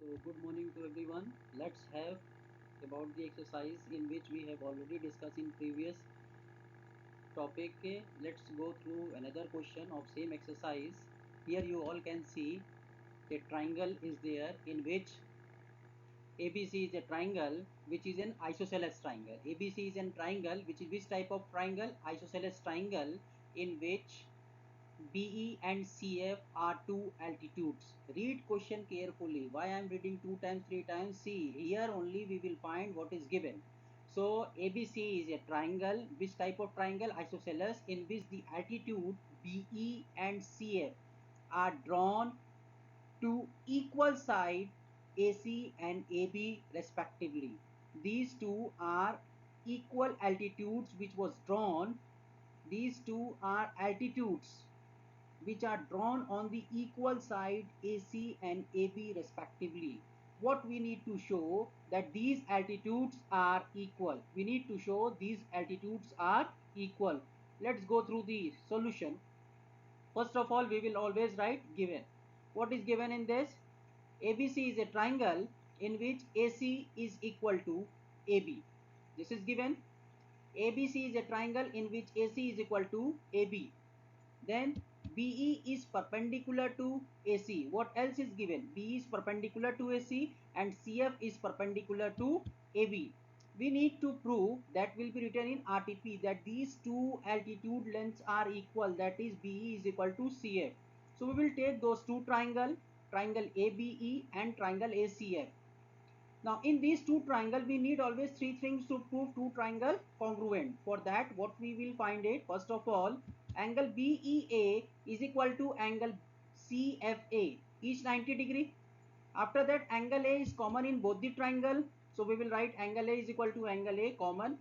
So good morning to everyone. Let's have about the exercise in which we have already discussed in previous topic. Let's go through another question of same exercise. Here you all can see a triangle is there in which ABC is a triangle which is an isosceles triangle. ABC is a triangle which is which type of triangle? Isosceles triangle in which BE and CF are two altitudes. Read question carefully. Why I am reading two times, three times? See, here only we will find what is given. So ABC is a triangle. Which type of triangle? Isosceles, in which the altitude BE and CF are drawn to equal side AC and AB respectively. These two are equal altitudes which was drawn. These two are altitudes which are drawn on the equal side AC and AB respectively. What we need to show that these altitudes are equal. We need to show these altitudes are equal. Let's go through the solution. First of all, we will always write given. What is given in this? ABC is a triangle in which AC is equal to AB. This is given. ABC is a triangle in which AC is equal to AB. Then BE is perpendicular to AC. What else is given? BE is perpendicular to AC and CF is perpendicular to AB. We need to prove, that will be written in RTP, that these two altitude lengths are equal, that is BE is equal to CF. So we will take those two triangle ABE and triangle ACF. Now in these two triangles we need always three things to prove two triangle congruent. For that, what we will find it, first of all, angle BEA is equal to angle CFA, each 90 degree. After that, angle A is common in both the triangle, so we will write angle A is equal to angle A common.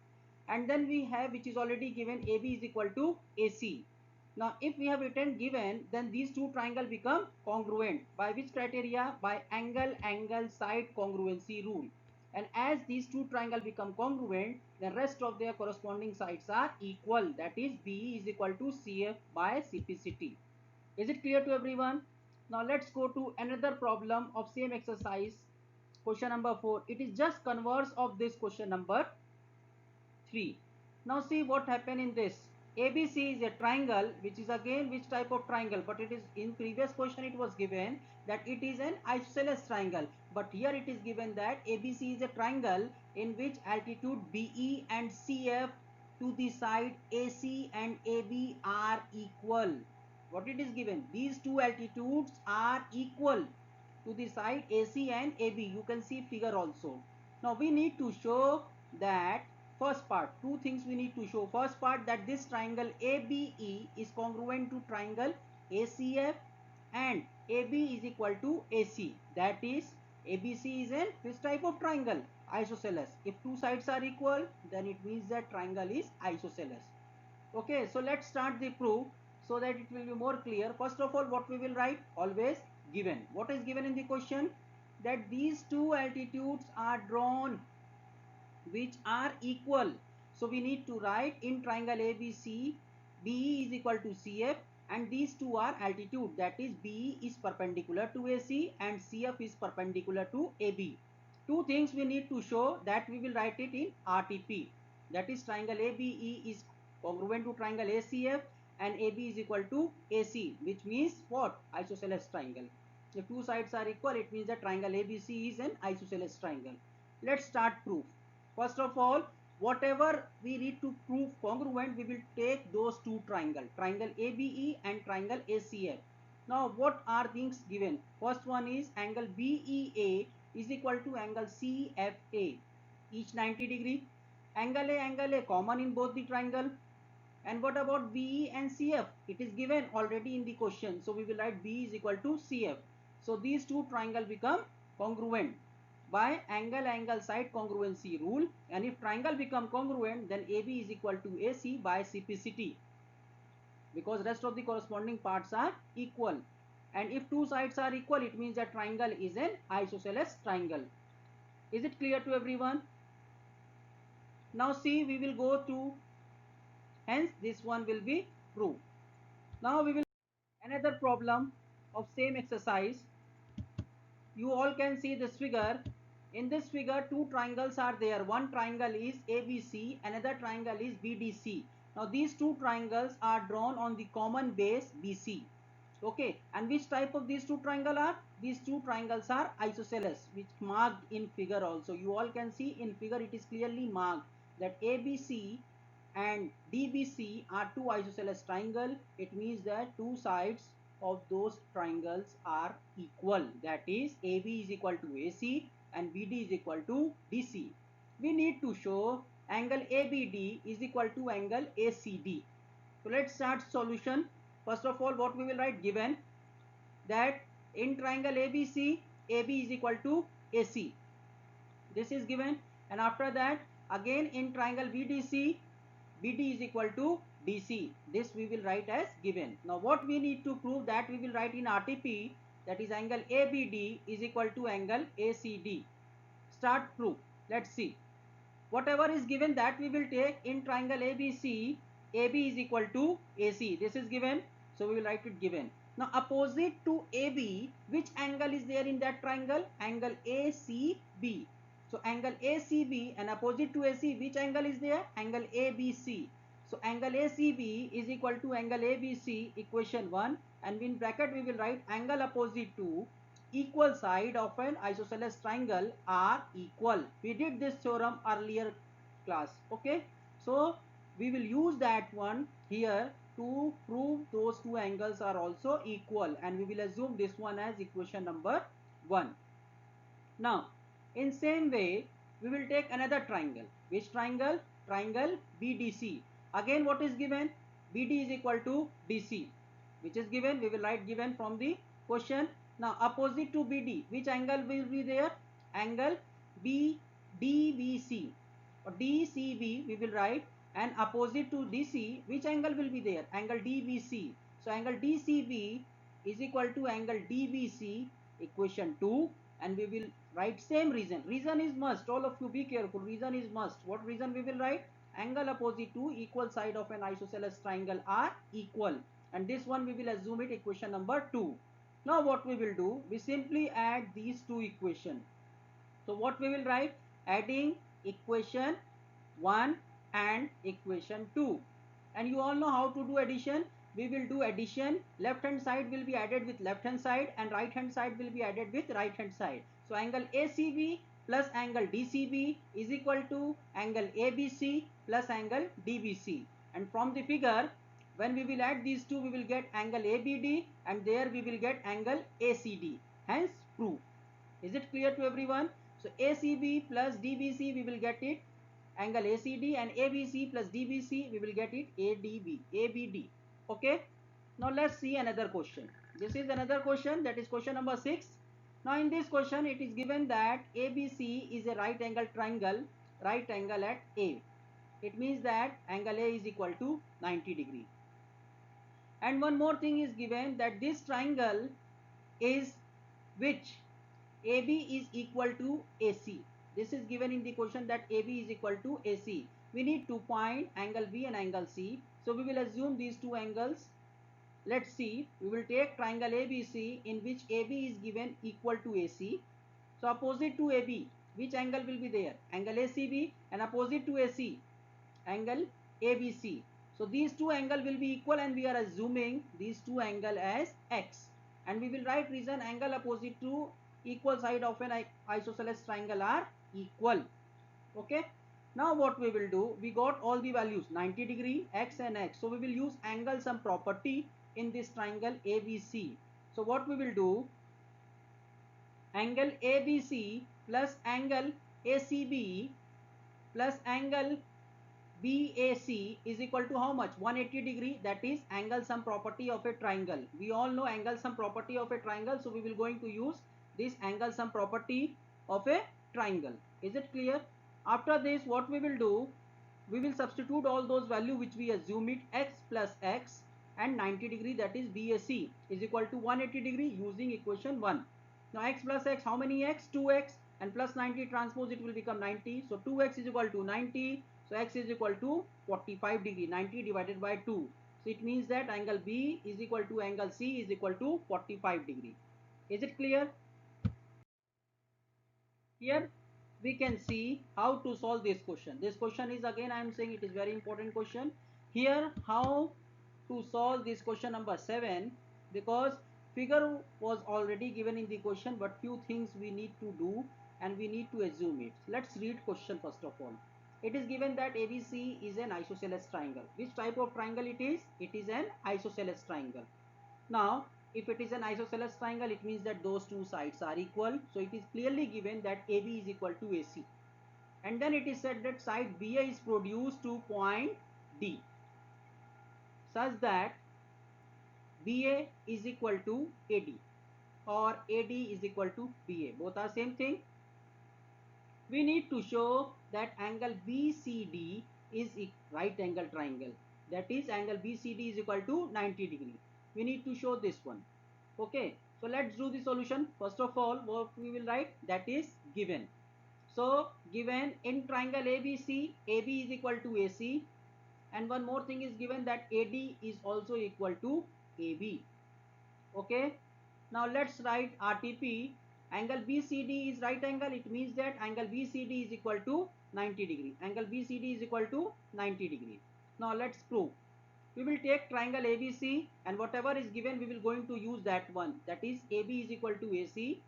And then we have, which is already given, AB is equal to AC. Now if we have written given, then these two triangles become congruent. By which criteria? By angle side congruency rule. And as these two triangles become congruent, the rest of their corresponding sides are equal, that is BE is equal to CF by CPCT. Is it clear to everyone? Now let's go to another problem of same exercise. Question number 4. It is just converse of this question number 3. Now see what happened in this. ABC is a triangle, which is again which type of triangle, but it is in previous question it was given that it is an isosceles triangle, but here it is given that ABC is a triangle in which altitude BE and CF to the side AC and AB are equal. What it is given? These two altitudes are equal to the side AC and AB. You can see figure also. Now we need to show that first part, two things we need to show. First part, that this triangle ABE is congruent to triangle ACF and AB is equal to AC. That is ABC is in which type of triangle? Isosceles. If two sides are equal, then it means that triangle is isosceles. Okay, so let's start the proof so that it will be more clear. First of all, what we will write? Always given. What is given in the question? That these two altitudes are drawn which are equal. So we need to write in triangle ABC, BE is equal to CF, and these two are altitude, that is BE is perpendicular to AC and CF is perpendicular to AB. Two things we need to show, that we will write it in RTP. That is triangle ABE is congruent to triangle ACF and AB is equal to AC, which means what? Isosceles triangle. If two sides are equal, it means that triangle ABC is an isosceles triangle. Let's start proof. First of all, whatever we need to prove congruent, we will take those two triangle ABE and triangle ACF. Now what are things given? First one is angle BEA is equal to angle CFA, each 90 degree. Angle A common in both the triangle. And what about BE and CF? It is given already in the question, so we will write B is equal to CF. So these two triangle become congruent by angle side congruency rule, and if triangle become congruent, then AB is equal to AC by CPCT, because rest of the corresponding parts are equal. And if two sides are equal, it means that triangle is an isosceles triangle. Is it clear to everyone? Now see, we will go to, hence this one will be proved. Now we will another problem of same exercise. you all can see this figure. In this figure, two triangles are there. One triangle is ABC, another triangle is BDC. Now these two triangles are drawn on the common base BC. Okay, and which type of these two triangles are? These two triangles are isosceles, which marked in figure also. You all can see in figure it is clearly marked that ABC and DBC are two isosceles triangle. It means that two sides of those triangles are equal. That is AB is equal to AC and BD is equal to DC. We need to show angle ABD is equal to angle ACD. So let's start solution. First of all, what we will write? Given that in triangle ABC, AB is equal to AC. This is given, and after that again in triangle BDC, BD is equal to DC. This we will write as given. Now what we need to prove, that we will write in RTP, that is angle ABD is equal to angle ACD. Start proof. Let's see. Whatever is given, that we will take. In triangle ABC, AB is equal to AC. This is given, so we will write it given. Now opposite to AB, which angle is there in that triangle? Angle ACB. So angle ACB, and opposite to AC, which angle is there? Angle ABC. So angle ACB is equal to angle ABC, equation 1, and in bracket we will write angle opposite to equal side of an isosceles triangle are equal. We did this theorem earlier class. Okay, so we will use that one here to prove those two angles are also equal, and we will assume this one as equation number 1. Now in same way we will take another triangle. Which triangle? Triangle BDC. Again what is given? BD is equal to DC, which is given. We will write given from the question. Now opposite to BD, which angle will be there? Angle DBC or DCB we will write, and opposite to DC, which angle will be there? Angle DBC. So angle DCB is equal to angle DBC, equation 2, and we will write same reason. Reason is must. All of you be careful. Reason is must. What reason we will write? Angle opposite to equal side of an isosceles triangle are equal, and this one we will assume it equation number 2. Now what we will do? We simply add these two equations. So what we will write? Adding equation 1 and equation 2. And you all know how to do addition. We will do addition. Left hand side will be added with left hand side, and right hand side will be added with right hand side. So angle ACB plus angle DCB is equal to angle ABC plus angle DBC. And from the figure, when we will add these two, we will get angle ABD, and there we will get angle ACD. Hence proof. Is it clear to everyone? So ACB plus DBC we will get it angle ACD, and ABC plus DBC we will get it ABD. Okay. Now let's see another question. This is another question, that is question number 6. Now in this question it is given that ABC is a right angle triangle, right angle at A. It means that angle A is equal to 90 degree. And one more thing is given, that this triangle is which AB is equal to AC. This is given in the question that AB is equal to AC. We need to find angle B and angle C. So we will assume these two angles. Let's see. We will take triangle ABC in which AB is given equal to AC. So opposite to AB, which angle will be there? Angle ACB, and opposite to AC, angle ABC. So these two angles will be equal, and we are assuming these two angles as X. And we will write reason angle opposite to equal side of an isosceles triangle are equal. Okay. Now what we will do? We got all the values 90 degree, X and X. So we will use angle sum property in this triangle ABC. So what we will do? Angle ABC plus angle ACB plus angle BAC is equal to how much? 180 degree. That is angle sum property of a triangle. We all know angle sum property of a triangle, so we will going to use this angle sum property of a triangle. Is it clear? After this what we will do? We will substitute all those value which we assume it, X plus X and 90 degree, that is BAC is equal to 180 degree using equation 1. Now X plus X, how many X? 2X, and plus 90 transpose it will become 90. So 2X is equal to 90. So X is equal to 45 degree. 90 divided by 2. So it means that angle B is equal to angle C is equal to 45 degree. Is it clear? Here we can see how to solve this question. This question is, again I am saying, it is very important question. Here how to solve this question number 7, because figure was already given in the question, but few things we need to do and we need to assume it. Let's read question first of all. It is given that ABC is an isosceles triangle. Which type of triangle it is? It is an isosceles triangle. Now, if it is an isosceles triangle, it means that those two sides are equal. So it is clearly given that AB is equal to AC. And then it is said that side BA is produced to point D, such that BA is equal to AD, or AD is equal to BA. Both are same thing. We need to show that angle BCD is a right angle triangle. That is, angle BCD is equal to 90 degree. We need to show this one. Okay, so let's do the solution. First of all, what we will write, that is given. So given in triangle ABC, AB is equal to AC, and one more thing is given, that AD is also equal to AB. Okay, now let's write RTP. Angle BCD is right angle. It means that angle BCD is equal to 90 degree. Angle BCD is equal to 90 degree. Now let's prove. We will take triangle ABC, and whatever is given we will going to use that one. That is, AB is equal to AC.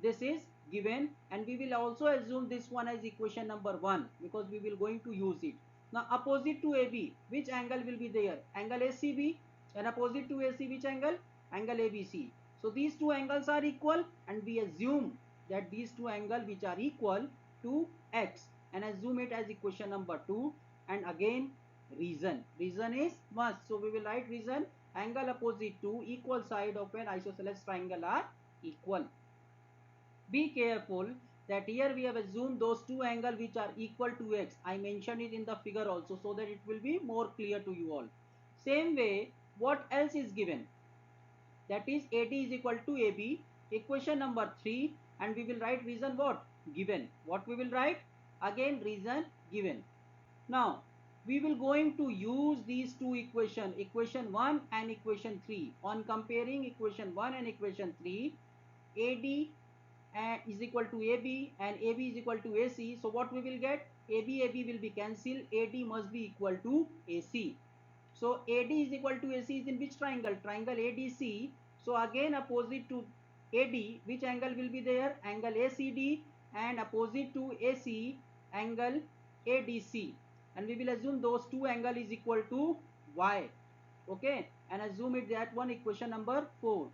This is given, and we will also assume this one as equation number 1, because we will going to use it. Now opposite to AB, which angle will be there? Angle ACB. And opposite to AC, which angle? Angle ABC. So these two angles are equal, and we assume that these two angles which are equal to X, and assume it as equation number 2. And again, reason is must. So we will write reason: angle opposite to equal side of an isosceles triangle are equal. Be careful that here we have assumed those two angles which are equal to X. I mentioned it in the figure also, so that it will be more clear to you all. Same way, what else is given? That is, AD is equal to AB, equation number 3, and we will write reason what? Given. What we will write? Again, reason given. Now, we will going to use these two equations, equation 1 and equation 3. On comparing equation 1 and equation 3, AD is equal to AB and AB is equal to AC. So what we will get? AB will be cancelled. AD must be equal to AC. So AD is equal to AC is in which triangle? Triangle ADC. So again, opposite to AD, which angle will be there? Angle ACD, and opposite to AC, angle ADC. And we will assume those two angle is equal to Y. Okay, and assume it that one, equation number 4.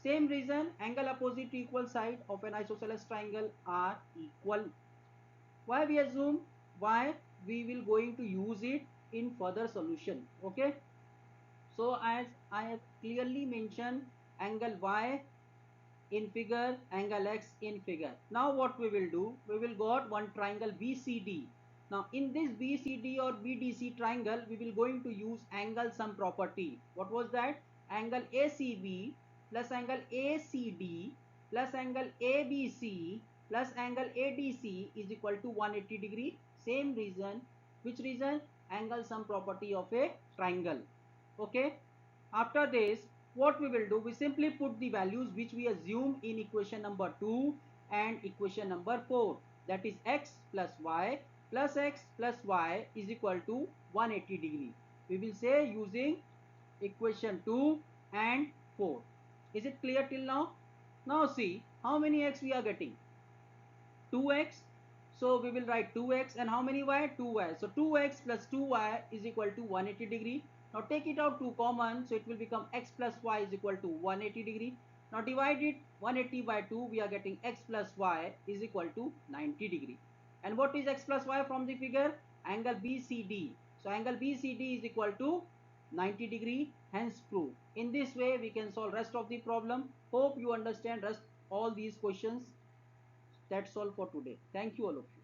Same reason, angle opposite to equal side of an isosceles triangle are equal. Why we assume? Why we will going to use it in further solution. Okay, so as I have clearly mentioned, angle Y in figure, angle X in figure. Now what we will do? We will got one triangle BCD. Now in this BCD or BDC triangle, we will going to use angle sum property. What was that? Angle ACB plus angle ACD plus angle ABC plus angle ADC is equal to 180 degree. Same reason. Which reason? Angle sum property of a triangle. Okay. After this, what we will do? We simply put the values which we assume in equation number 2 and equation number 4. That is, x plus y plus x plus y is equal to 180 degree. We will say using equation 2 and 4. Is it clear till now? Now see how many x we are getting. 2x. So we will write 2x, and how many y? 2y. So 2x plus 2y is equal to 180 degree. Now take it out 2 common, so it will become x plus y is equal to 180 degree. Now divide it 180 by 2, we are getting x plus y is equal to 90 degree. And what is x plus y from the figure? Angle BCD. So angle BCD is equal to 90 degree, hence proof. In this way we can solve rest of the problem. Hope you understand rest all these questions. That's all for today. Thank you all of you.